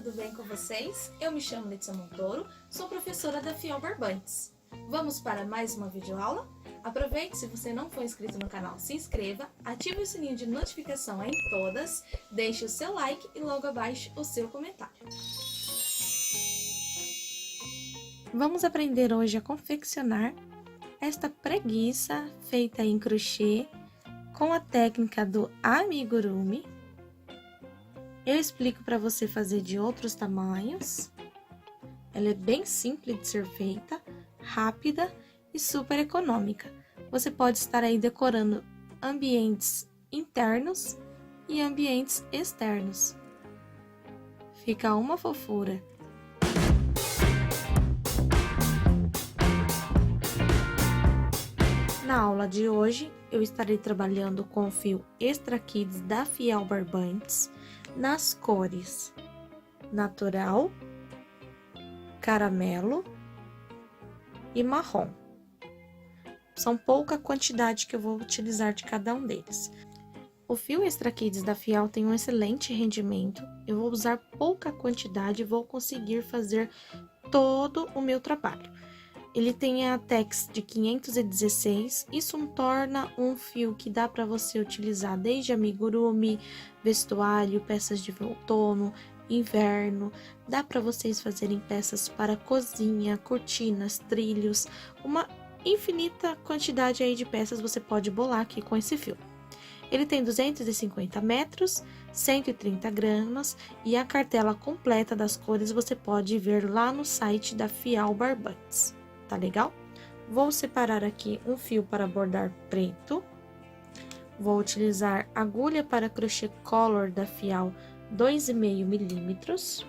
tudo bem com vocês? Eu me chamo Letícia Montoro, sou professora da Fiel Barbantes. Vamos para mais uma videoaula? Aproveite, se você não for inscrito no canal, se inscreva, ative o sininho de notificação em todas, deixe o seu like e logo abaixo o seu comentário. Vamos aprender hoje a confeccionar esta preguiça feita em crochê com a técnica do amigurumi. Eu explico para você fazer de outros tamanhos. Ela é bem simples de ser feita, rápida e super econômica. Você pode estar aí decorando ambientes internos e ambientes externos. Fica uma fofura. Na aula de hoje, eu estarei trabalhando com o fio Extra Kids da Fiel Barbantes nas cores natural, caramelo e marrom. São pouca quantidade que eu vou utilizar de cada um deles. O fio Extra Kids da Fiel tem um excelente rendimento. Eu vou usar pouca quantidade e vou conseguir fazer todo o meu trabalho. Ele tem a Tex de 516, isso torna um fio que dá para você utilizar desde amigurumi, vestuário, peças de outono, inverno. Dá para vocês fazerem peças para cozinha, cortinas, trilhos, uma infinita quantidade aí de peças você pode bolar aqui com esse fio. Ele tem 250 metros, 130 gramas e a cartela completa das cores você pode ver lá no site da Fiel Barbantes. Tá legal? Vou separar aqui um fio para bordar preto. Vou utilizar agulha para crochê color da Fiel 2,5 milímetros.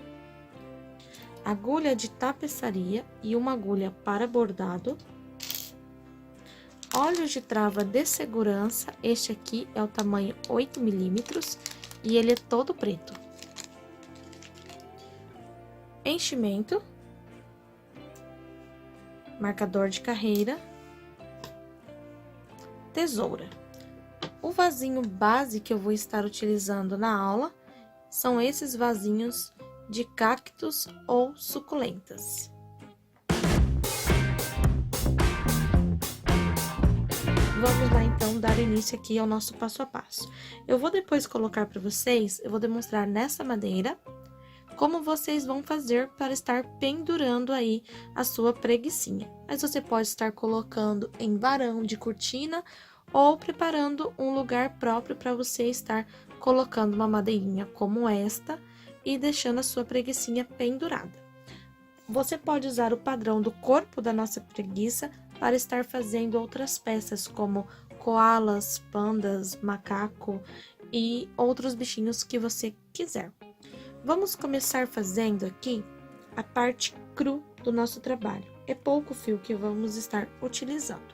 Agulha de tapeçaria e uma agulha para bordado. Olhos de trava de segurança, este aqui é o tamanho 8 milímetros e ele é todo preto. Enchimento. Marcador de carreira, tesoura. O vasinho base que eu vou estar utilizando na aula são esses vasinhos de cactos ou suculentas. Vamos lá então dar início aqui ao nosso passo a passo. Eu vou depois colocar para vocês, eu vou demonstrar nessa madeira como vocês vão fazer para estar pendurando aí a sua preguicinha. Mas você pode estar colocando em varão de cortina ou preparando um lugar próprio para você estar colocando uma madeirinha como esta e deixando a sua preguicinha pendurada. Você pode usar o padrão do corpo da nossa preguiça para estar fazendo outras peças como koalas, pandas, macaco e outros bichinhos que você quiser. Vamos começar fazendo aqui a parte cru do nosso trabalho. É pouco fio que vamos estar utilizando.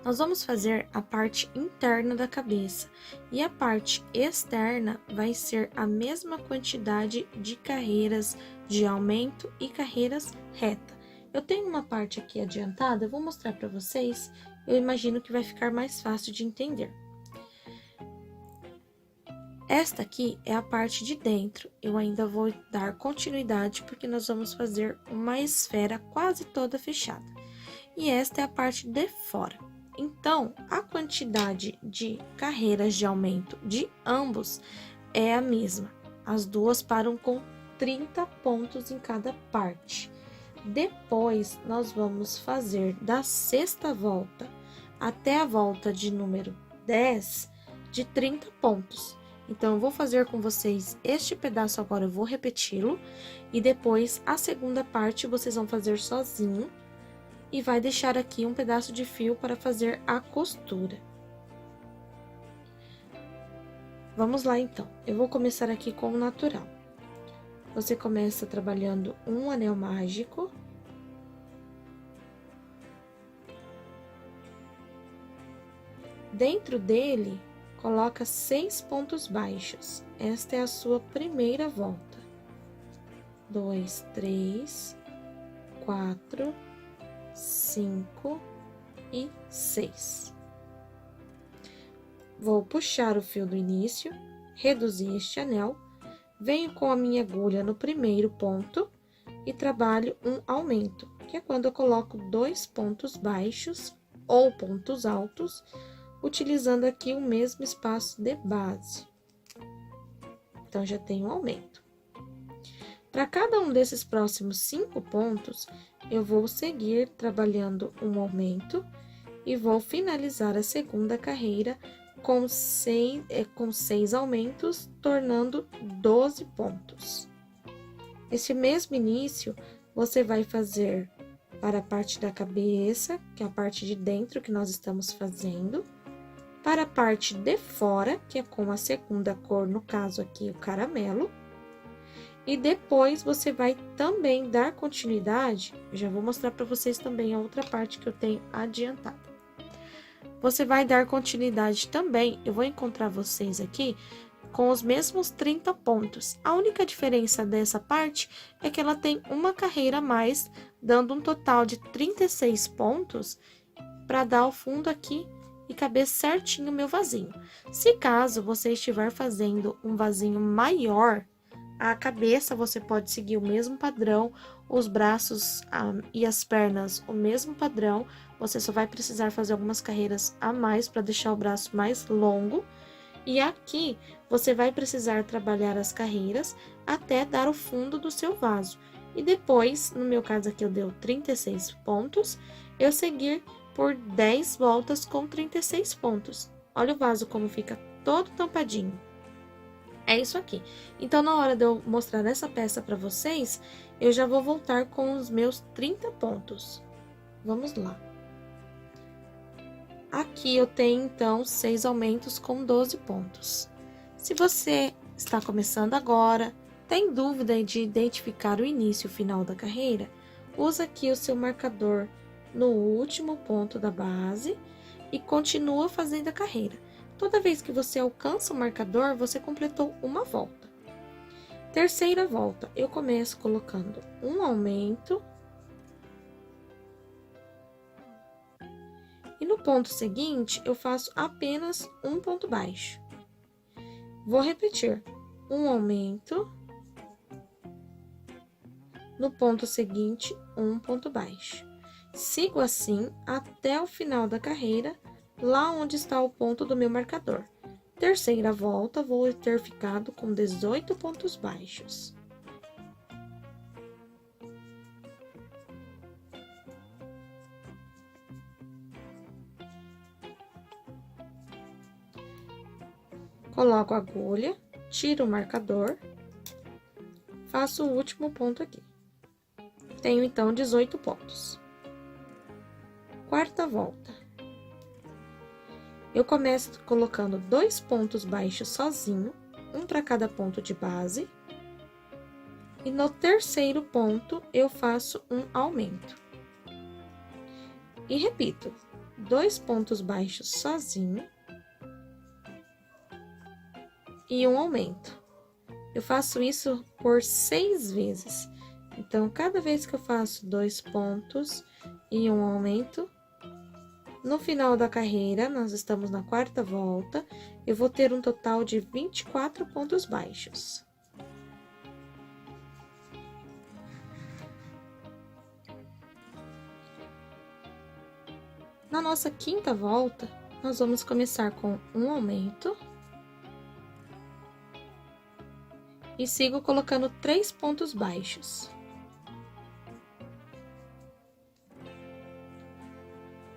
Nós vamos fazer a parte interna da cabeça e a parte externa vai ser a mesma quantidade de carreiras de aumento e carreiras reta. Eu tenho uma parte aqui adiantada, eu vou mostrar para vocês, eu imagino que vai ficar mais fácil de entender. Esta aqui é a parte de dentro, eu ainda vou dar continuidade porque nós vamos fazer uma esfera quase toda fechada. E esta é a parte de fora. Então, a quantidade de carreiras de aumento de ambos é a mesma. As duas param com 30 pontos em cada parte. Depois, nós vamos fazer da sexta volta até a volta de número 10 de 30 pontos. Então, eu vou fazer com vocês este pedaço agora, eu vou repeti-lo. E depois, a segunda parte, vocês vão fazer sozinho. E vai deixar aqui um pedaço de fio para fazer a costura. Vamos lá, então. Eu vou começar aqui com o natural. Você começa trabalhando um anel mágico. Dentro dele, coloca 6 pontos baixos. Esta é a sua primeira volta. 2, 3, 4, 5 e 6. Vou puxar o fio do início, reduzir este anel, venho com a minha agulha no primeiro ponto e trabalho um aumento, que é quando eu coloco 2 pontos baixos ou pontos altos, utilizando aqui o mesmo espaço de base. Então, já tenho um aumento. Para cada um desses próximos 5 pontos, eu vou seguir trabalhando um aumento e vou finalizar a segunda carreira com 6 aumentos, tornando 12 pontos. Esse mesmo início, você vai fazer para a parte da cabeça, que é a parte de dentro que nós estamos fazendo, para a parte de fora, que é com a segunda cor, no caso aqui, o caramelo, e depois você vai também dar continuidade, eu já vou mostrar para vocês também a outra parte que eu tenho adiantada. Você vai dar continuidade também, eu vou encontrar vocês aqui com os mesmos 30 pontos. A única diferença dessa parte é que ela tem uma carreira a mais, dando um total de 36 pontos para dar o fundo aqui e caber certinho o meu vasinho. Se caso você estiver fazendo um vasinho maior, a cabeça você pode seguir o mesmo padrão, os braços e as pernas o mesmo padrão, você só vai precisar fazer algumas carreiras a mais para deixar o braço mais longo. E aqui você vai precisar trabalhar as carreiras até dar o fundo do seu vaso. E depois, no meu caso aqui eu dei 36 pontos, eu seguir por 10 voltas com 36 pontos. Olha o vaso como fica todo tampadinho. É isso aqui. Então, na hora de eu mostrar essa peça para vocês, eu já vou voltar com os meus 30 pontos. Vamos lá. Aqui eu tenho, então, 6 aumentos com 12 pontos. Se você está começando agora, tem dúvida de identificar o início e o final da carreira, usa aqui o seu marcador no último ponto da base e continua fazendo a carreira. Toda vez que você alcança o marcador, você completou uma volta. Terceira volta, eu começo colocando um aumento. E no ponto seguinte, eu faço apenas um ponto baixo. Vou repetir, um aumento. No ponto seguinte, um ponto baixo. Sigo assim até o final da carreira, lá onde está o ponto do meu marcador. Terceira volta, vou ter ficado com 18 pontos baixos. Coloco a agulha, tiro o marcador, faço o último ponto aqui. Tenho, então, 18 pontos. Quarta volta. Eu começo colocando 2 pontos baixos sozinho, um para cada ponto de base. E no terceiro ponto, eu faço um aumento. E repito, 2 pontos baixos sozinho e um aumento. Eu faço isso por 6 vezes. Então, cada vez que eu faço 2 pontos e um aumento, no final da carreira, nós estamos na quarta volta, eu vou ter um total de 24 pontos baixos. Na nossa quinta volta, nós vamos começar com um aumento. E sigo colocando 3 pontos baixos.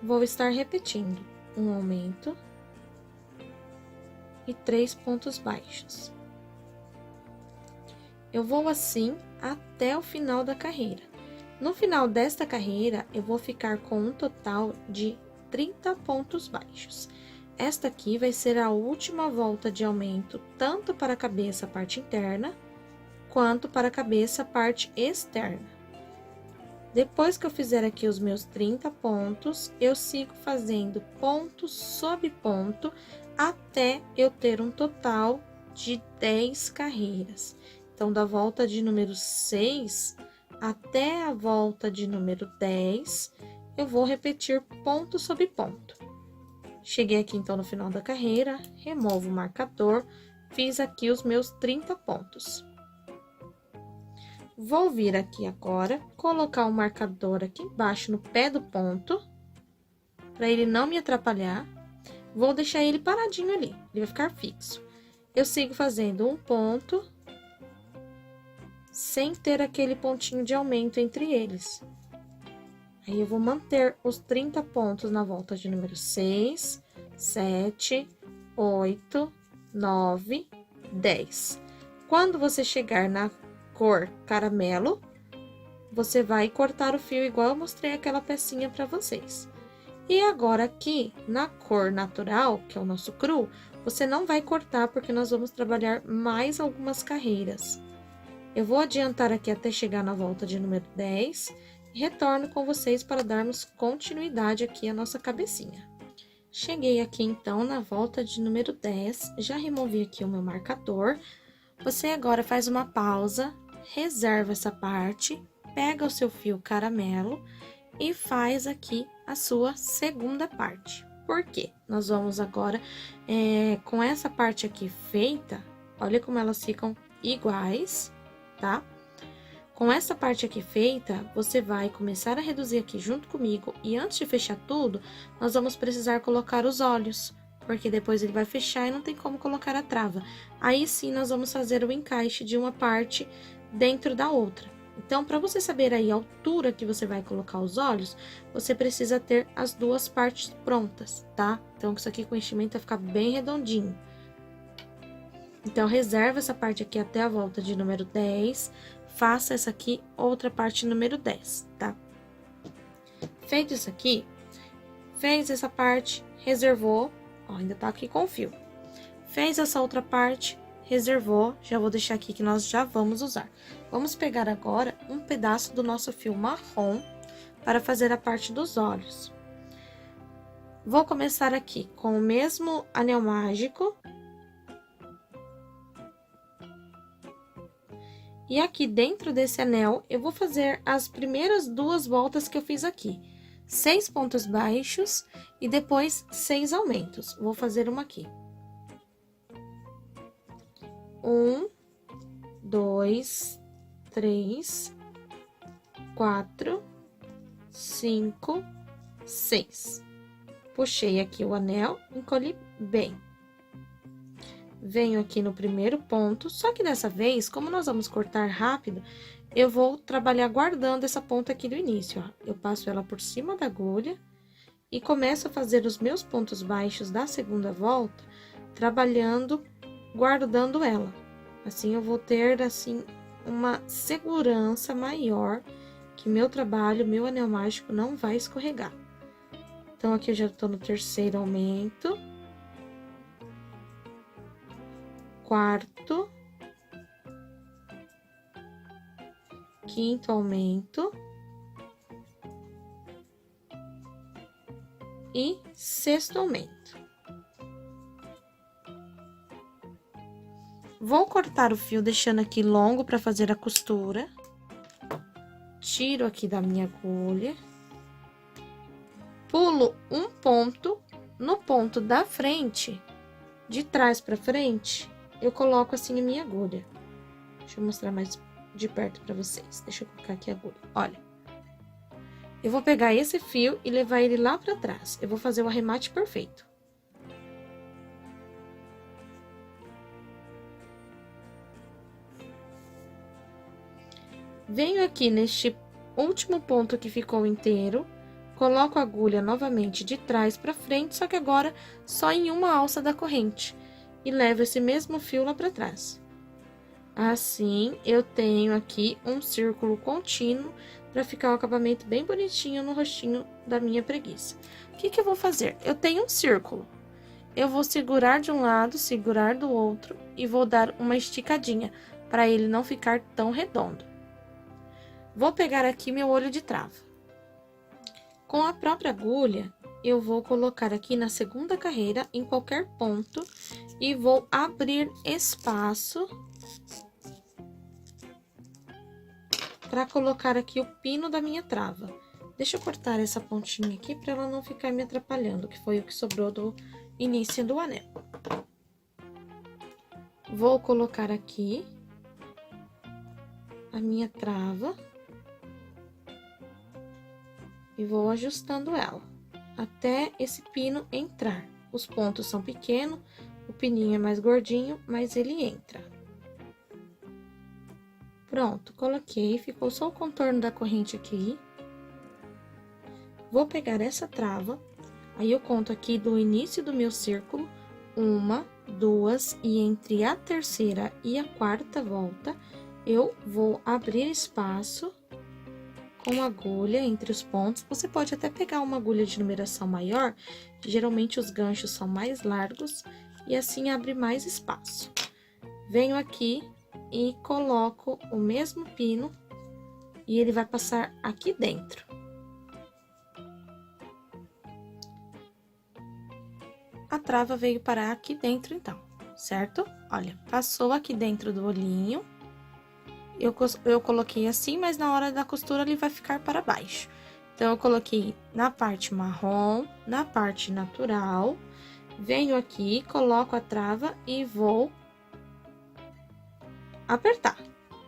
Vou estar repetindo um aumento e 3 pontos baixos. Eu vou assim até o final da carreira. No final desta carreira, eu vou ficar com um total de 30 pontos baixos. Esta aqui vai ser a última volta de aumento, tanto para a cabeça, parte interna, quanto para a cabeça, parte externa. Depois que eu fizer aqui os meus 30 pontos, eu sigo fazendo ponto sobre ponto até eu ter um total de 10 carreiras. Então, da volta de número 6 até a volta de número 10, eu vou repetir ponto sobre ponto. Cheguei aqui, então, no final da carreira, removo o marcador, fiz aqui os meus 30 pontos. Vou vir aqui agora, colocar o marcador aqui embaixo no pé do ponto, para ele não me atrapalhar. Vou deixar ele paradinho ali, ele vai ficar fixo. Eu sigo fazendo um ponto, sem ter aquele pontinho de aumento entre eles. Aí, eu vou manter os 30 pontos na volta de número 6, 7, 8, 9, 10. Quando você chegar na cor caramelo, você vai cortar o fio igual eu mostrei aquela pecinha para vocês. E agora aqui, na cor natural, que é o nosso cru, você não vai cortar porque nós vamos trabalhar mais algumas carreiras. Eu vou adiantar aqui até chegar na volta de número 10 e retorno com vocês para darmos continuidade aqui à nossa cabecinha. Cheguei aqui então na volta de número 10, já removi aqui o meu marcador. Você agora faz uma pausa, reserva essa parte, pega o seu fio caramelo e faz aqui a sua segunda parte. Por quê? Nós vamos agora, com essa parte aqui feita, olha como elas ficam iguais, tá? Com essa parte aqui feita, você vai começar a reduzir aqui junto comigo e antes de fechar tudo, nós vamos precisar colocar os olhos, porque depois ele vai fechar e não tem como colocar a trava. Aí sim, nós vamos fazer o encaixe de uma parte dentro da outra. Então, para você saber aí a altura que você vai colocar os olhos, você precisa ter as duas partes prontas, tá? Então, isso aqui com enchimento vai ficar bem redondinho. Então, reserva essa parte aqui até a volta de número 10, faça essa aqui, outra parte número 10, tá? Feito isso aqui, fez essa parte, reservou, ó, ainda tá aqui com o fio. Fez essa outra parte, reservou, já vou deixar aqui que nós já vamos usar. Vamos pegar agora um pedaço do nosso fio marrom para fazer a parte dos olhos. Vou começar aqui com o mesmo anel mágico. E aqui dentro desse anel, eu vou fazer as primeiras 2 voltas que eu fiz aqui. 6 pontos baixos e depois 6 aumentos. Vou fazer uma aqui. 1, 2, 3, 4, 5, 6. Puxei aqui o anel, encolhi bem. Venho aqui no primeiro ponto, só que dessa vez, como nós vamos cortar rápido, eu vou trabalhar guardando essa ponta aqui do início, ó. Eu passo ela por cima da agulha e começo a fazer os meus pontos baixos da segunda volta, trabalhando, guardando ela. Assim, eu vou ter, assim, uma segurança maior que meu trabalho, meu anel mágico não vai escorregar. Então, aqui eu já tô no terceiro aumento. Quarto, quinto aumento e sexto aumento. Vou cortar o fio deixando aqui longo para fazer a costura. Tiro aqui da minha agulha. Pulo um ponto, no ponto da frente, de trás para frente, eu coloco assim a minha agulha. Deixa eu mostrar mais de perto para vocês. Deixa eu colocar aqui a agulha. Olha. Eu vou pegar esse fio e levar ele lá para trás. Eu vou fazer o arremate perfeito. Venho aqui neste último ponto que ficou inteiro, coloco a agulha novamente de trás para frente, só que agora só em uma alça da corrente. E levo esse mesmo fio lá para trás. Assim, eu tenho aqui um círculo contínuo para ficar um acabamento bem bonitinho no rostinho da minha preguiça. O que eu vou fazer? Eu tenho um círculo. Eu vou segurar de um lado, segurar do outro e vou dar uma esticadinha para ele não ficar tão redondo. Vou pegar aqui meu olho de trava. Com a própria agulha, eu vou colocar aqui na segunda carreira, em qualquer ponto, e vou abrir espaço para colocar aqui o pino da minha trava. Deixa eu cortar essa pontinha aqui para ela não ficar me atrapalhando, que foi o que sobrou do início do anel. Vou colocar aqui. a minha trava e vou ajustando ela até esse pino entrar. Os pontos são pequenos, o pininho é mais gordinho, mas ele entra. Pronto, coloquei, ficou só o contorno da corrente aqui. Vou pegar essa trava, aí eu conto aqui do início do meu círculo, 1, 2, e entre a terceira e a quarta volta, eu vou abrir espaço com agulha entre os pontos. Você pode até pegar uma agulha de numeração maior, que geralmente os ganchos são mais largos, e assim abre mais espaço. Venho aqui e coloco o mesmo pino, e ele vai passar aqui dentro. A trava veio parar aqui dentro, então, certo? Olha, passou aqui dentro do olhinho. Eu coloquei assim, mas na hora da costura ele vai ficar para baixo. Então, eu coloquei na parte marrom, na parte natural. Venho aqui, coloco a trava e vou apertar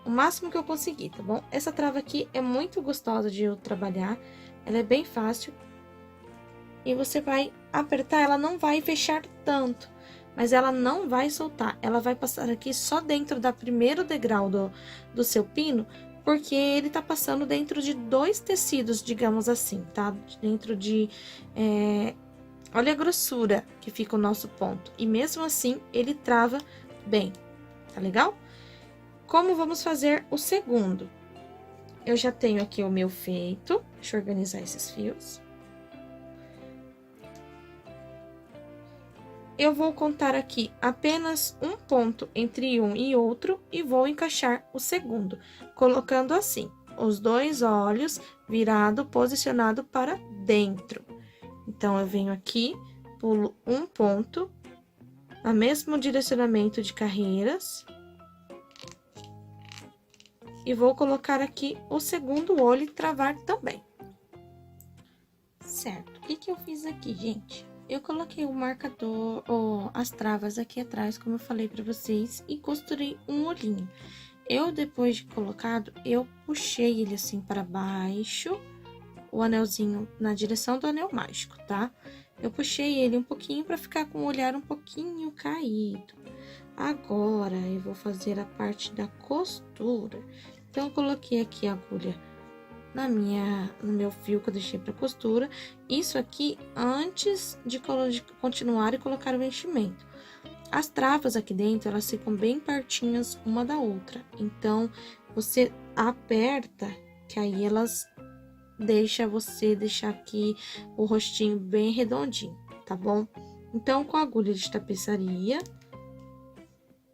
o máximo que eu conseguir, tá bom? Essa trava aqui é muito gostosa de eu trabalhar, ela é bem fácil. E você vai apertar, ela não vai fechar tanto, mas ela não vai soltar. Ela vai passar aqui só dentro da primeiro degrau do seu pino, porque ele tá passando dentro de 2 tecidos, digamos assim, tá? Dentro de... olha a grossura que fica o nosso ponto. E mesmo assim, ele trava bem, tá legal? Como vamos fazer o segundo? Eu já tenho aqui o meu feito. Deixa eu organizar esses fios. Eu vou contar aqui apenas um ponto entre um e outro e vou encaixar o segundo, colocando assim, os 2 olhos virado, posicionado para dentro. Então, eu venho aqui, pulo um ponto, no mesmo direcionamento de carreiras, e vou colocar aqui o segundo olho e travar também. Certo, o que eu fiz aqui, gente? Eu coloquei o marcador, ou as travas aqui atrás, como eu falei pra vocês, e costurei um olhinho. Depois de colocado, eu puxei ele assim para baixo, o anelzinho na direção do anel mágico, tá? Eu puxei ele um pouquinho pra ficar com o olhar um pouquinho caído. Agora, eu vou fazer a parte da costura. Então, eu coloquei aqui a agulha no meu fio que eu deixei para costura. Isso aqui antes de continuar e colocar o enchimento. As travas aqui dentro, elas ficam bem pertinhas uma da outra. Então, você aperta, que aí elas você deixar aqui o rostinho bem redondinho, tá bom? Então, com a agulha de tapeçaria,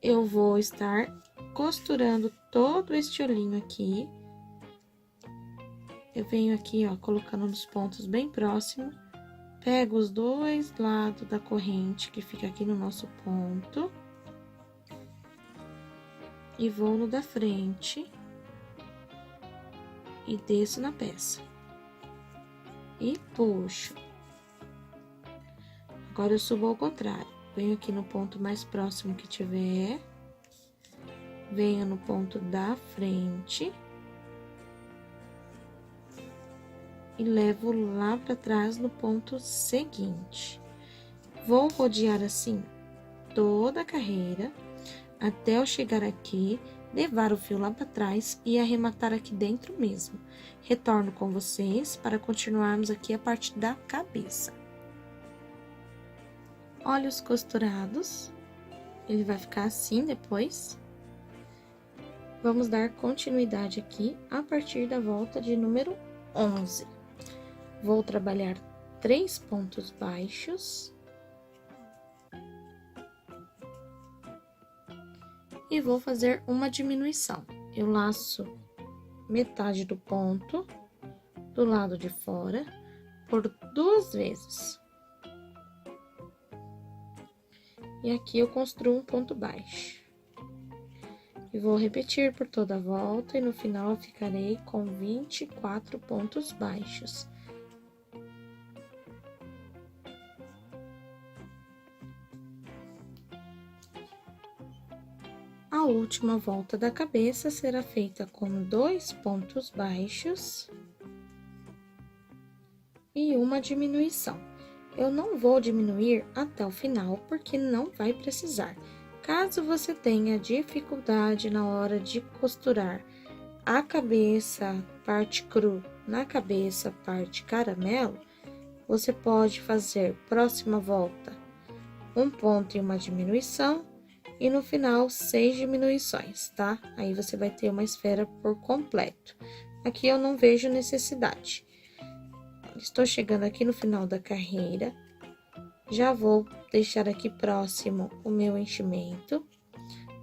eu vou estar costurando todo este olhinho aqui. Eu venho aqui, ó, colocando nos pontos bem próximos, pego os 2 lados da corrente que fica aqui no nosso ponto e vou no da frente e desço na peça e puxo. Agora, eu subo ao contrário, venho aqui no ponto mais próximo que tiver, venho no ponto da frente e levo lá para trás no ponto seguinte. Vou rodear assim toda a carreira até eu chegar aqui, levar o fio lá para trás e arrematar aqui dentro mesmo. Retorno com vocês para continuarmos aqui a parte da cabeça. Olhos costurados, ele vai ficar assim depois. Vamos dar continuidade aqui a partir da volta de número 11. Vou trabalhar 3 pontos baixos. E vou fazer uma diminuição. Eu laço metade do ponto do lado de fora por 2 vezes. E aqui eu construo um ponto baixo. E vou repetir por toda a volta e no final eu ficarei com 24 pontos baixos. A última volta da cabeça será feita com 2 pontos baixos e uma diminuição. Eu não vou diminuir até o final, porque não vai precisar. Caso você tenha dificuldade na hora de costurar a cabeça, parte cru, na cabeça, parte caramelo, você pode fazer próxima volta 1 ponto e uma diminuição, e no final 6 diminuições, tá? Aí você vai ter uma esfera por completo. Aqui eu não vejo necessidade. Estou chegando aqui no final da carreira, já vou deixar aqui próximo o meu enchimento.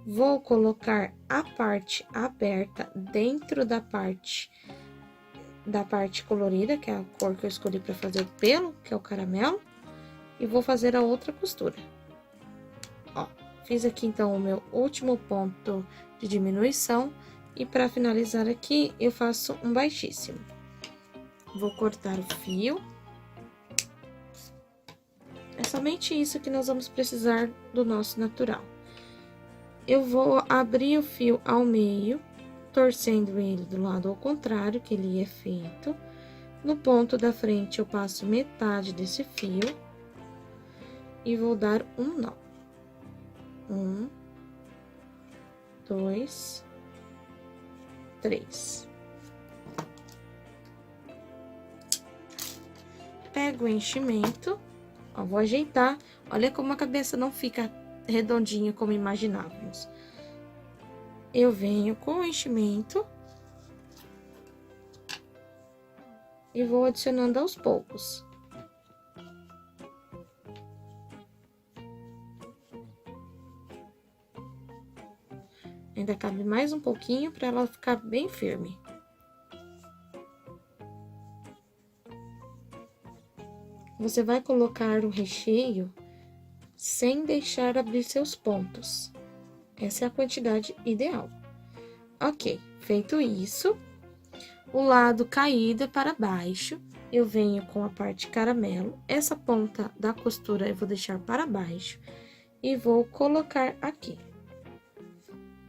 Vou colocar a parte aberta dentro da parte colorida, que é a cor que eu escolhi para fazer o pelo, que é o caramelo, e vou fazer a outra costura. Ó, fiz aqui então o meu último ponto de diminuição, e para finalizar aqui, eu faço um baixíssimo. Vou cortar o fio. É somente isso que nós vamos precisar do nosso natural. Eu vou abrir o fio ao meio, torcendo ele do lado ao contrário, que ele é feito. No ponto da frente, eu passo metade desse fio e vou dar um nó. 1, 2, 3. Pego o enchimento, ó, vou ajeitar. Olha como a cabeça não fica redondinha como imaginávamos. Eu venho com o enchimento e vou adicionando aos poucos. Ainda cabe mais um pouquinho para ela ficar bem firme. Você vai colocar o recheio sem deixar abrir seus pontos. Essa é a quantidade ideal. Ok, feito isso, o lado caído é para baixo, eu venho com a parte caramelo. Essa ponta da costura eu vou deixar para baixo e vou colocar aqui.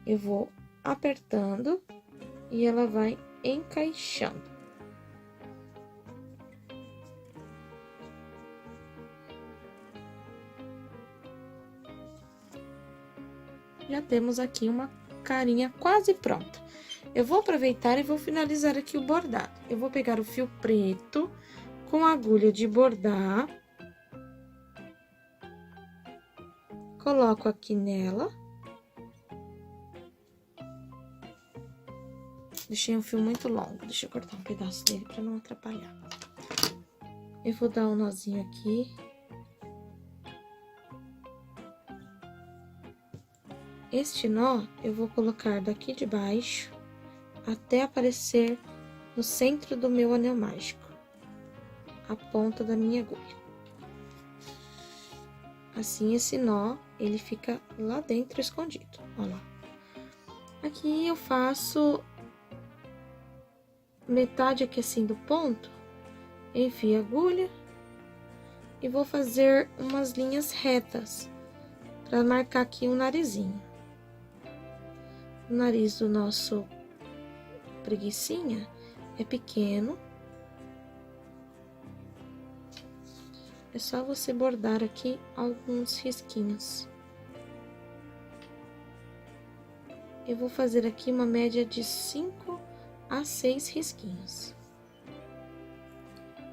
Eu vou apertando e ela vai encaixando. Já temos aqui uma carinha quase pronta. Eu vou aproveitar e vou finalizar aqui o bordado. Eu vou pegar o fio preto com a agulha de bordar. Coloco aqui nela. Deixei um fio muito longo, deixa eu cortar um pedaço dele para não atrapalhar. Eu vou dar um nozinho aqui. Este nó, eu vou colocar daqui de baixo até aparecer no centro do meu anel mágico, a ponta da minha agulha. Assim, esse nó, ele fica lá dentro escondido, ó lá. Aqui eu faço metade aqui assim do ponto, enfio a agulha e vou fazer umas linhas retas para marcar aqui um narizinho. O nariz do nosso preguicinha é pequeno. É só você bordar aqui alguns risquinhos. Eu vou fazer aqui uma média de 5 a 6 risquinhos.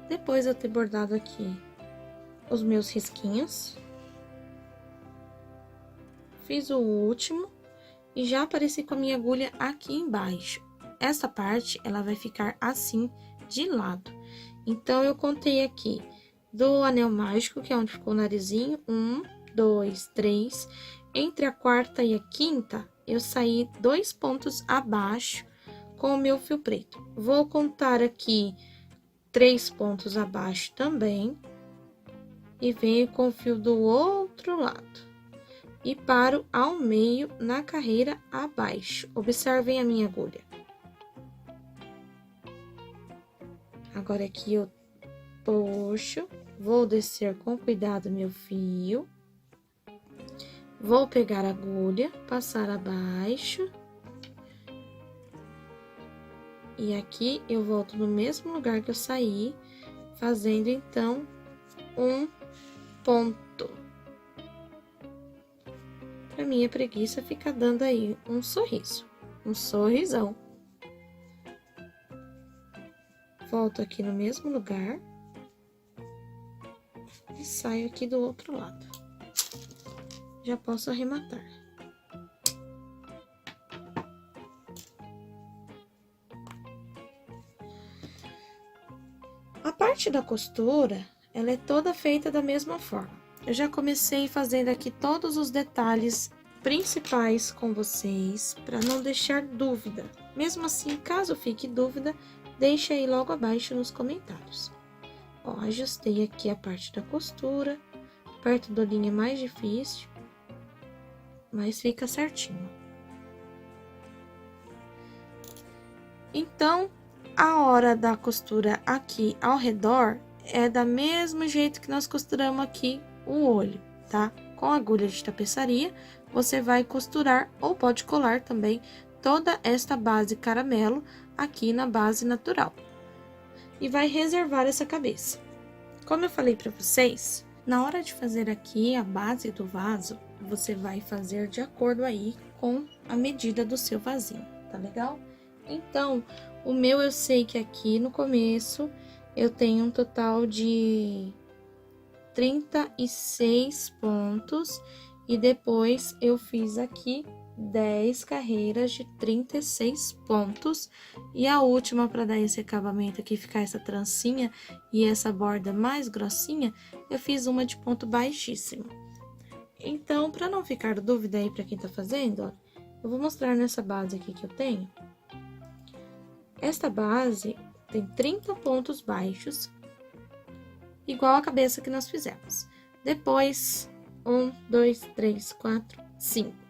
Depois de eu ter bordado aqui os meus risquinhos, fiz o último e já apareci com a minha agulha aqui embaixo. Essa parte, ela vai ficar assim, de lado. Então, eu contei aqui do anel mágico, que é onde ficou o narizinho, 1, 2, 3. Entre a quarta e a quinta, eu saí 2 pontos abaixo com o meu fio preto. Vou contar aqui 3 pontos abaixo também. E venho com o fio do outro lado. E paro ao meio na carreira abaixo. Observem a minha agulha. Agora, aqui eu puxo, vou descer com cuidado meu fio. Vou pegar a agulha, passar abaixo. E aqui eu volto no mesmo lugar que eu saí, fazendo então um ponto. Pra minha preguiça fica dando aí um sorriso, um sorrisão. Volto aqui no mesmo lugar e saio aqui do outro lado. Já posso arrematar. A parte da costura, ela é toda feita da mesma forma. Eu já comecei fazendo aqui todos os detalhes principais com vocês, para não deixar dúvida. Mesmo assim, caso fique dúvida, deixe aí logo abaixo nos comentários. Ó, ajustei aqui a parte da costura, perto da linha é mais difícil, mas fica certinho. Então, a hora da costura aqui ao redor é da mesmo jeito que nós costuramos aqui o olho, tá? Com agulha de tapeçaria, você vai costurar ou pode colar também toda esta base caramelo aqui na base natural. E vai reservar essa cabeça. Como eu falei para vocês, na hora de fazer aqui a base do vaso, você vai fazer de acordo aí com a medida do seu vasinho, tá legal? Então, o meu eu sei que aqui no começo eu tenho um total de 36 pontos e depois eu fiz aqui 10 carreiras de 36 pontos e a última para dar esse acabamento aqui, ficar essa trancinha e essa borda mais grossinha, eu fiz uma de ponto baixíssimo. Então, para não ficar dúvida aí para quem tá fazendo, ó, eu vou mostrar nessa base aqui que eu tenho. Esta base tem 30 pontos baixos, igual a cabeça que nós fizemos. Depois, 1, 2, 3, 4, 5.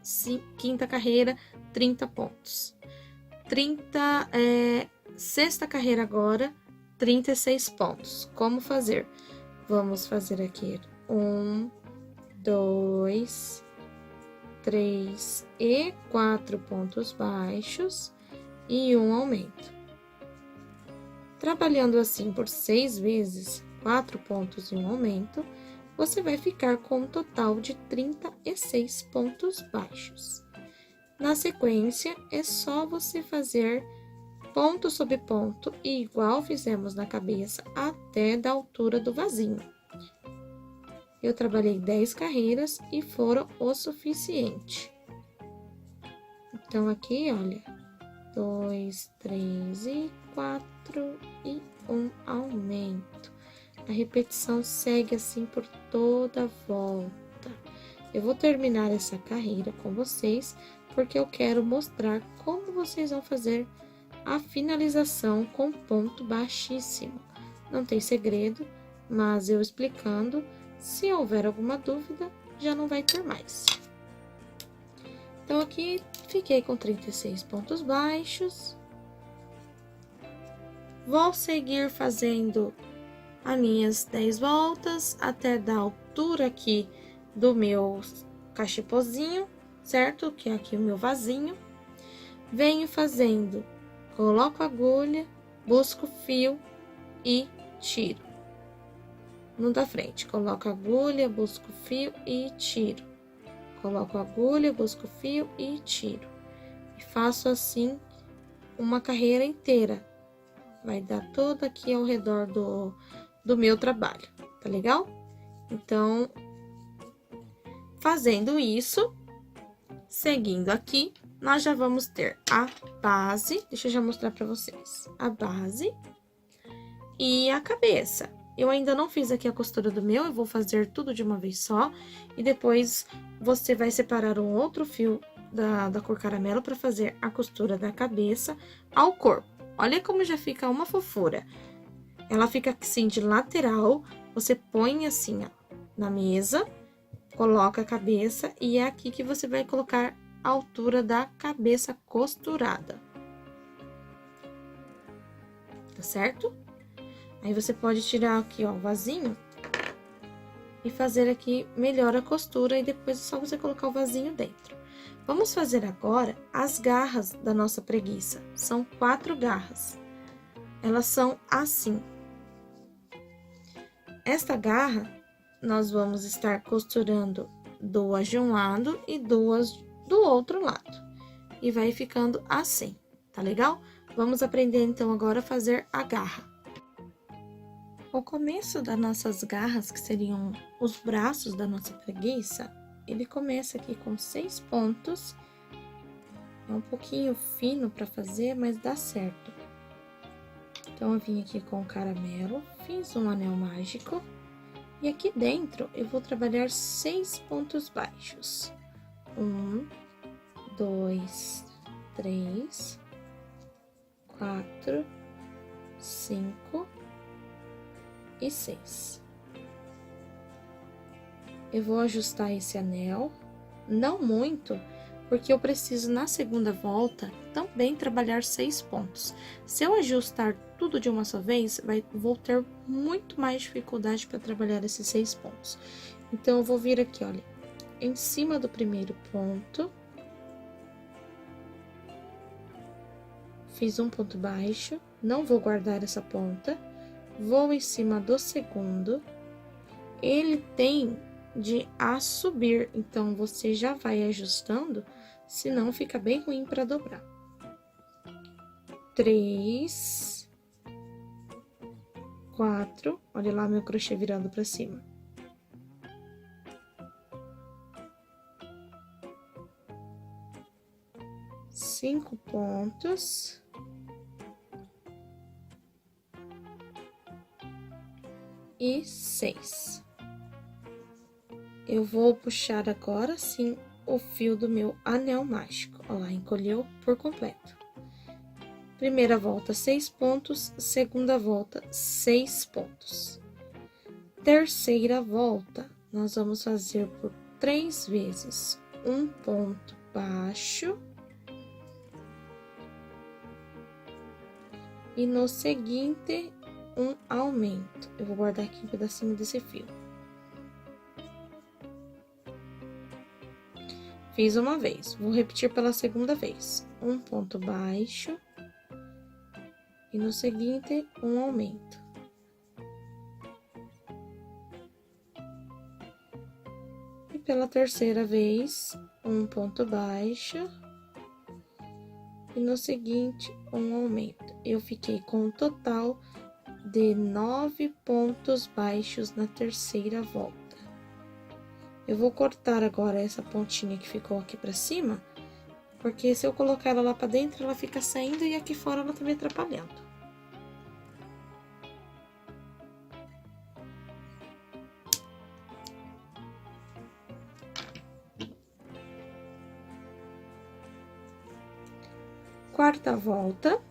Quinta carreira, 30 pontos. Sexta carreira agora, 36 pontos. Como fazer? Vamos fazer aqui 1, 2, 3 e 4 pontos baixos e um aumento. Trabalhando assim por 6 vezes, 4 pontos e um aumento, você vai ficar com um total de 36 pontos baixos. Na sequência, é só você fazer ponto sobre ponto, e igual fizemos na cabeça, até da altura do vasinho. Eu trabalhei 10 carreiras e foram o suficiente. Então, aqui, olha, 2, 3 e 4 e um aumento. A repetição segue assim por toda a volta. Eu vou terminar essa carreira com vocês, porque eu quero mostrar como vocês vão fazer a finalização com ponto baixíssimo. Não tem segredo, mas eu explicando, se houver alguma dúvida, já não vai ter mais. Então, aqui fiquei com 36 pontos baixos. Vou seguir fazendo as minhas 10 voltas até da altura aqui do meu cachepozinho, certo? Que é aqui o meu vasinho. Venho fazendo, coloco a agulha, busco o fio e tiro. No da frente, coloco a agulha, busco o fio e tiro. Coloco a agulha, busco o fio e tiro. E faço assim uma carreira inteira. Vai dar toda aqui ao redor do meu trabalho, tá legal? Então, fazendo isso, seguindo aqui, nós já vamos ter a base, deixa eu já mostrar pra vocês, a base e a cabeça. Eu ainda não fiz aqui a costura do meu, eu vou fazer tudo de uma vez só, e depois você vai separar um outro fio da cor caramelo para fazer a costura da cabeça ao corpo. Olha como já fica uma fofura. Ela fica assim de lateral, você põe assim, ó, na mesa, coloca a cabeça e é aqui que você vai colocar a altura da cabeça costurada. Tá certo? Aí, você pode tirar aqui, ó, o vasinho e fazer aqui melhor a costura e depois é só você colocar o vasinho dentro. Vamos fazer agora as garras da nossa preguiça. São 4 garras. Elas são assim. Esta garra, nós vamos estar costurando 2 de um lado e 2 do outro lado. E vai ficando assim, tá legal? Vamos aprender então agora a fazer a garra. O começo das nossas garras, que seriam os braços da nossa preguiça, ele começa aqui com 6 pontos. É um pouquinho fino para fazer, mas dá certo. Então, eu vim aqui com o caramelo, fiz um anel mágico. E aqui dentro, eu vou trabalhar 6 pontos baixos. 1, 2, 3, 4, 5 e 6. Eu vou ajustar esse anel, não muito, porque eu preciso na segunda volta também trabalhar 6 pontos. Se eu ajustar tudo de uma só vez, vou ter muito mais dificuldade para trabalhar esses 6 pontos. Então, eu vou vir aqui, olha, em cima do primeiro ponto, fiz um ponto baixo, não vou guardar essa ponta, vou em cima do segundo, ele tem de a subir, então você já vai ajustando, senão fica bem ruim para dobrar. 3, 4, olha lá meu crochê virando para cima. 5 pontos. E 6. Eu vou puxar agora, sim, o fio do meu anel mágico. Olha lá, encolheu por completo. Primeira volta, 6 pontos. Segunda volta, 6 pontos. Terceira volta, nós vamos fazer por 3 vezes um ponto baixo. E no seguinte, um aumento. Eu vou guardar aqui um pedacinho desse fio. Fiz uma vez, vou repetir pela segunda vez. Um ponto baixo. E no seguinte, um aumento. E pela terceira vez, um ponto baixo. E no seguinte, um aumento. Eu fiquei com um total de 9 pontos baixos na terceira volta. Eu vou cortar agora essa pontinha que ficou aqui pra cima, porque se eu colocar ela lá pra dentro, ela fica saindo e aqui fora ela tá me atrapalhando. Quarta volta.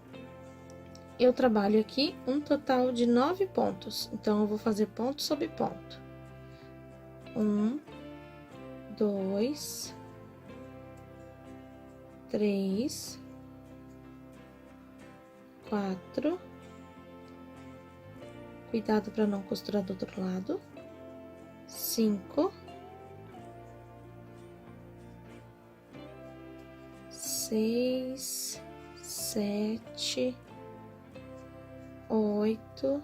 Eu trabalho aqui um total de 9 pontos, então, eu vou fazer ponto sobre ponto. 1, 2, 3, 4. Cuidado para não costurar do outro lado. 5, 6, 7, 8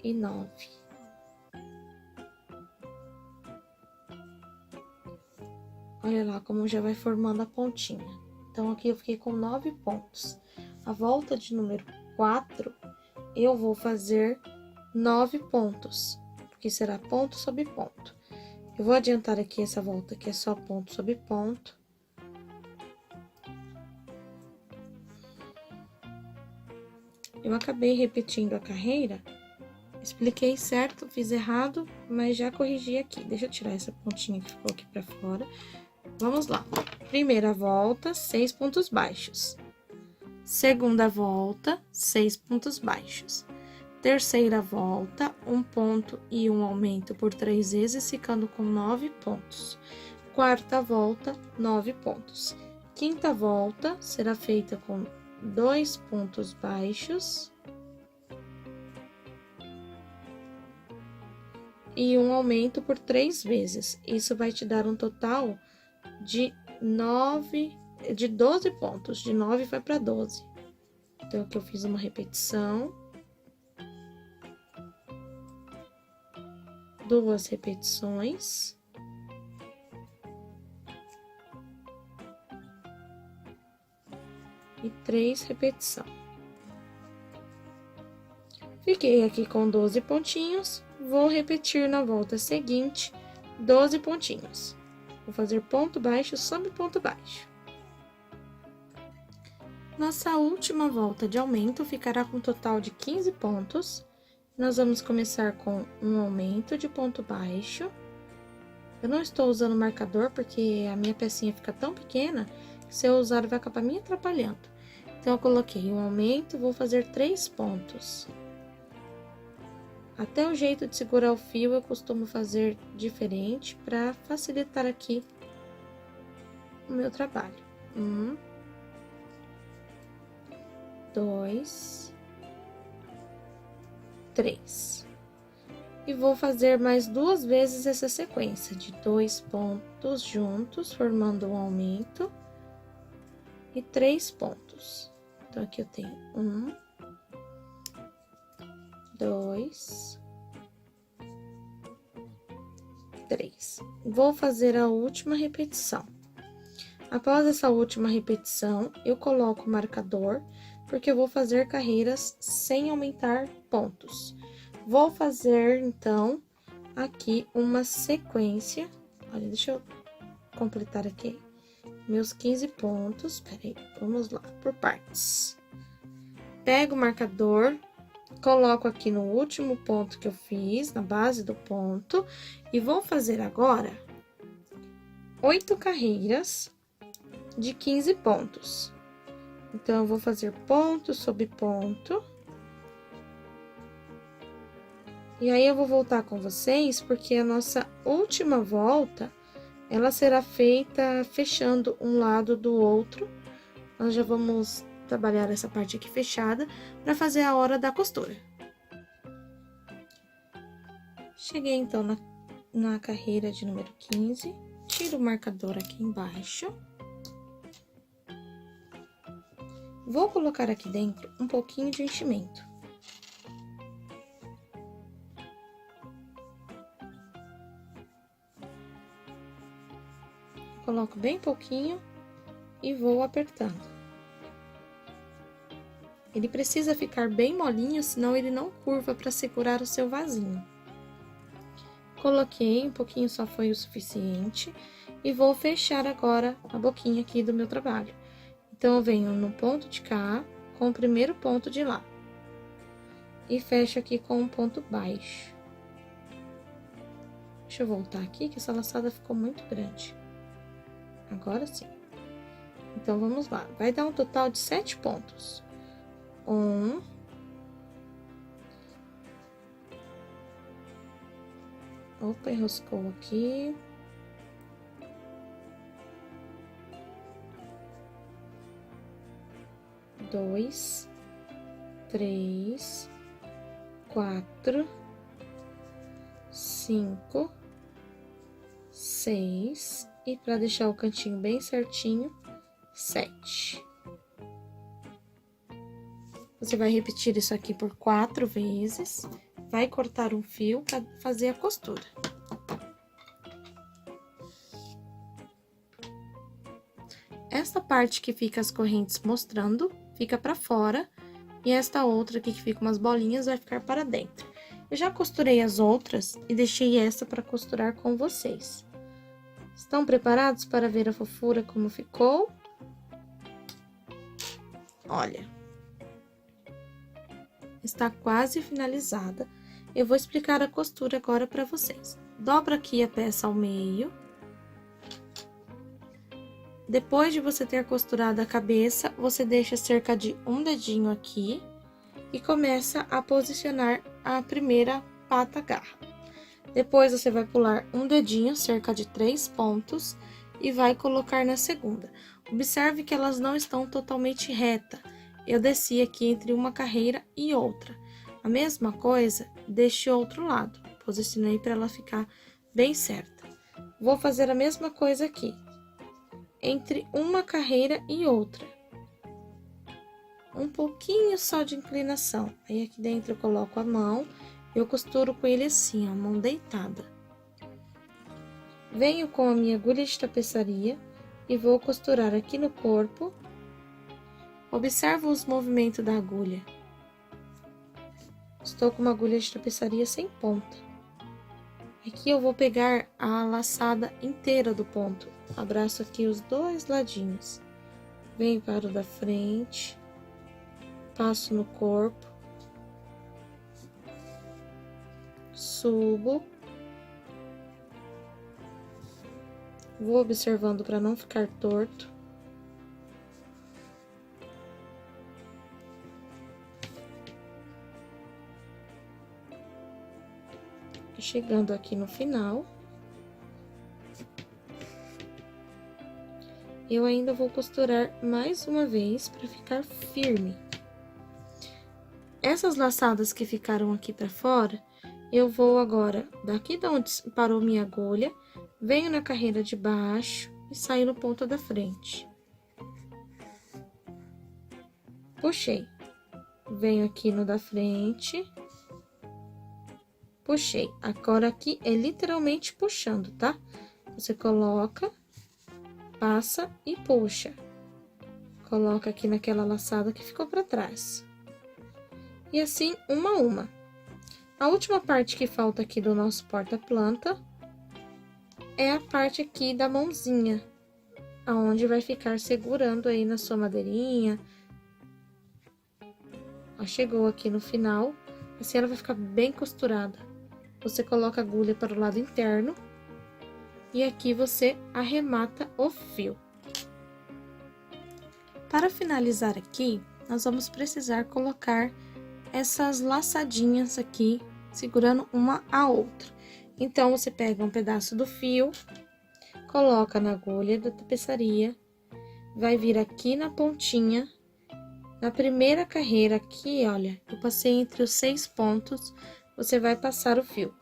e 9. Olha lá como já vai formando a pontinha. Então, aqui eu fiquei com 9 pontos. A volta de número 4, eu vou fazer 9 pontos, porque será ponto sobre ponto. Eu vou adiantar aqui essa volta, que é só ponto sobre ponto. Eu acabei repetindo a carreira, expliquei certo, fiz errado, mas já corrigi aqui. Deixa eu tirar essa pontinha que ficou aqui pra fora. Vamos lá. Primeira volta, 6 pontos baixos. Segunda volta, 6 pontos baixos. Terceira volta, 1 ponto e um aumento por 3 vezes, ficando com 9 pontos. Quarta volta, 9 pontos. Quinta volta será feita com 2 pontos baixos. e um aumento por 3 vezes. Isso vai te dar um total de 12 pontos. De 9 foi para 12. Então, aqui eu fiz uma repetição. 2 repetições. E 3 repetições. Fiquei aqui com 12 pontinhos, vou repetir na volta seguinte 12 pontinhos. Vou fazer ponto baixo sobre ponto baixo. Nossa última volta de aumento ficará com um total de 15 pontos. Nós vamos começar com um aumento de ponto baixo. Eu não estou usando marcador porque a minha pecinha fica tão pequena que se eu usar vai acabar me atrapalhando. Então, eu coloquei um aumento, vou fazer 3 pontos. Até o jeito de segurar o fio eu costumo fazer diferente para facilitar aqui o meu trabalho. 1, 2, 3. E vou fazer mais 2 vezes essa sequência de 2 pontos juntos, formando um aumento e 3 pontos. Então, aqui eu tenho 1, 2, 3. Vou fazer a última repetição. Após essa última repetição, eu coloco o marcador, porque eu vou fazer carreiras sem aumentar pontos. Vou fazer, então, aqui uma sequência. Olha, deixa eu completar aqui meus 15 pontos. Peraí, vamos lá, por partes. Pego o marcador, coloco aqui no último ponto que eu fiz, na base do ponto, e vou fazer agora 8 carreiras de 15 pontos. Então, eu vou fazer ponto sobre ponto. E aí, eu vou voltar com vocês, porque a nossa última volta, ela será feita fechando um lado do outro. Nós já vamos trabalhar essa parte aqui fechada para fazer a hora da costura. Cheguei, então, na carreira de número 15. Tiro o marcador aqui embaixo. Vou colocar aqui dentro um pouquinho de enchimento. Coloco bem pouquinho e vou apertando. Ele precisa ficar bem molinho, senão ele não curva para segurar o seu vasinho. Coloquei, um pouquinho só foi o suficiente. E vou fechar agora a boquinha aqui do meu trabalho. Então, eu venho no ponto de cá, com o primeiro ponto de lá. E fecho aqui com um ponto baixo. Deixa eu voltar aqui, que essa laçada ficou muito grande. Agora sim. Então, vamos lá. Vai dar um total de 7 pontos. 1. Opa, enroscou aqui. 2, 3, 4, 5, 6 e para deixar o cantinho bem certinho, 7. Você vai repetir isso aqui por 4 vezes, vai cortar um fio para fazer a costura. Esta parte que fica as correntes mostrando, fica para fora, e esta outra aqui que fica umas bolinhas vai ficar para dentro. Eu já costurei as outras e deixei essa para costurar com vocês. Estão preparados para ver a fofura como ficou? Olha, está quase finalizada. Eu vou explicar a costura agora para vocês. Dobra aqui a peça ao meio. Depois de você ter costurado a cabeça, você deixa cerca de um dedinho aqui e começa a posicionar a primeira pata-garra. Depois, você vai pular um dedinho, cerca de 3 pontos, e vai colocar na segunda. Observe que elas não estão totalmente retas. Eu desci aqui entre uma carreira e outra. A mesma coisa, deste outro lado. posicionei para ela ficar bem certa. Vou fazer a mesma coisa aqui, entre uma carreira e outra. Um pouquinho só de inclinação. Aí, aqui dentro eu coloco a mão, eu costuro com ele assim, ó, mão deitada. Venho com a minha agulha de tapeçaria e vou costurar aqui no corpo. Observa os movimentos da agulha. Estou com uma agulha de tapeçaria sem ponta. Aqui eu vou pegar a laçada inteira do ponto. Abraço aqui os dois ladinhos. Venho para o da frente. Passo no corpo. Subo. Vou observando para não ficar torto. Chegando aqui no final, eu ainda vou costurar mais uma vez para ficar firme. Essas laçadas que ficaram aqui para fora, eu vou agora, daqui de onde parou minha agulha, venho na carreira de baixo e saio no ponto da frente. Puxei. Venho aqui no da frente. Puxei. Agora, aqui é literalmente puxando, tá? Você coloca, passa e puxa. Coloca aqui naquela laçada que ficou pra trás. E assim, uma a uma. A última parte que falta aqui do nosso porta-planta é a parte aqui da mãozinha, aonde vai ficar segurando aí na sua madeirinha. Ó, chegou aqui no final, assim ela vai ficar bem costurada. Você coloca a agulha para o lado interno e aqui você arremata o fio. Para finalizar aqui, nós vamos precisar colocar essas laçadinhas aqui, segurando uma a outra. Então, você pega um pedaço do fio, coloca na agulha da tapeçaria, vai vir aqui na pontinha, na primeira carreira aqui, olha, eu passei entre os 6 pontos, você vai passar o fio.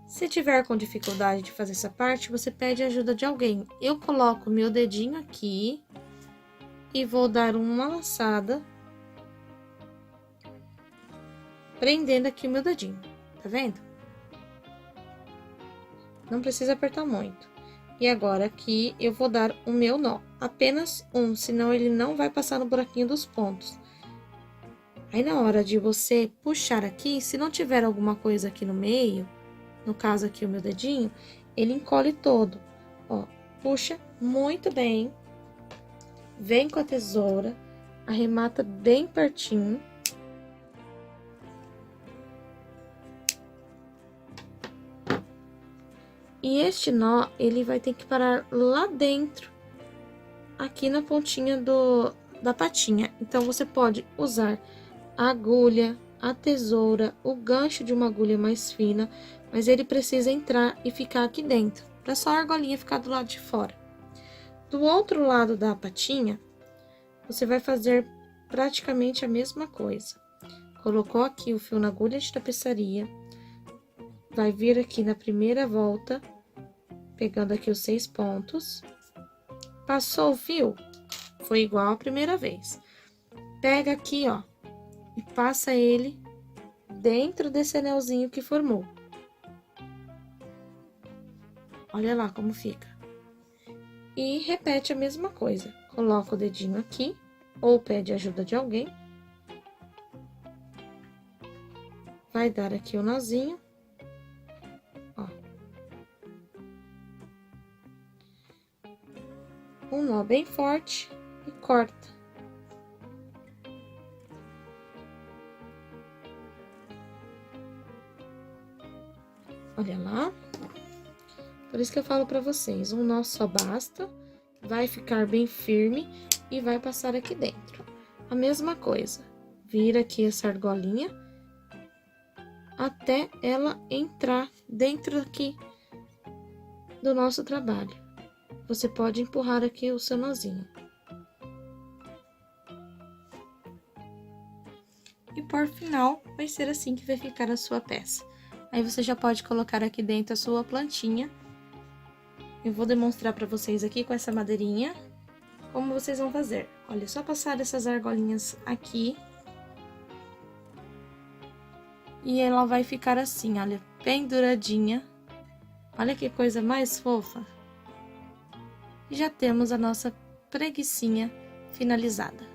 Se tiver com dificuldade de fazer essa parte, você pede ajuda de alguém. Eu coloco meu dedinho aqui e vou dar uma laçada, prendendo aqui o meu dedinho, tá vendo? Não precisa apertar muito. E agora aqui eu vou dar o meu nó, apenas um, senão ele não vai passar no buraquinho dos pontos. Aí, na hora de você puxar aqui, se não tiver alguma coisa aqui no meio, no caso aqui o meu dedinho, ele encolhe todo. Ó, puxa muito bem, vem com a tesoura, arremata bem pertinho. E este nó, ele vai ter que parar lá dentro, aqui na pontinha da patinha. Então, você pode usar a agulha, a tesoura, o gancho de uma agulha mais fina, mas ele precisa entrar e ficar aqui dentro, para só a argolinha ficar do lado de fora. Do outro lado da patinha, você vai fazer praticamente a mesma coisa. Colocou aqui o fio na agulha de tapeçaria, vai vir aqui na primeira volta, pegando aqui os 6 pontos, passou o fio, foi igual a primeira vez. Pega aqui, ó, e passa ele dentro desse anelzinho que formou. Olha lá como fica. E repete a mesma coisa. Coloca o dedinho aqui, ou pede ajuda de alguém. Vai dar aqui o nozinho. Ó. Um nó bem forte e corta. Olha lá. Por isso que eu falo pra vocês, um nó só basta, vai ficar bem firme e vai passar aqui dentro. A mesma coisa, vira aqui essa argolinha até ela entrar dentro aqui do nosso trabalho. Você pode empurrar aqui o seu nozinho. E por final, vai ser assim que vai ficar a sua peça. Aí você já pode colocar aqui dentro a sua plantinha. Eu vou demonstrar para vocês aqui com essa madeirinha como vocês vão fazer. Olha, é só passar essas argolinhas aqui. E ela vai ficar assim, olha, penduradinha. Olha que coisa mais fofa. E já temos a nossa preguicinha finalizada.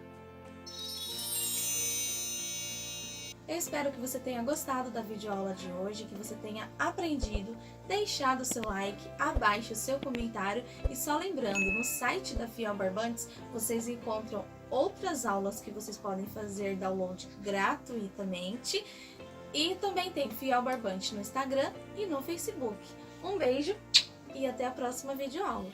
Eu espero que você tenha gostado da videoaula de hoje, que você tenha aprendido, deixado o seu like, abaixo o seu comentário e só lembrando, no site da Fiel Barbantes vocês encontram outras aulas que vocês podem fazer download gratuitamente e também tem Fiel Barbante no Instagram e no Facebook. Um beijo e até a próxima videoaula!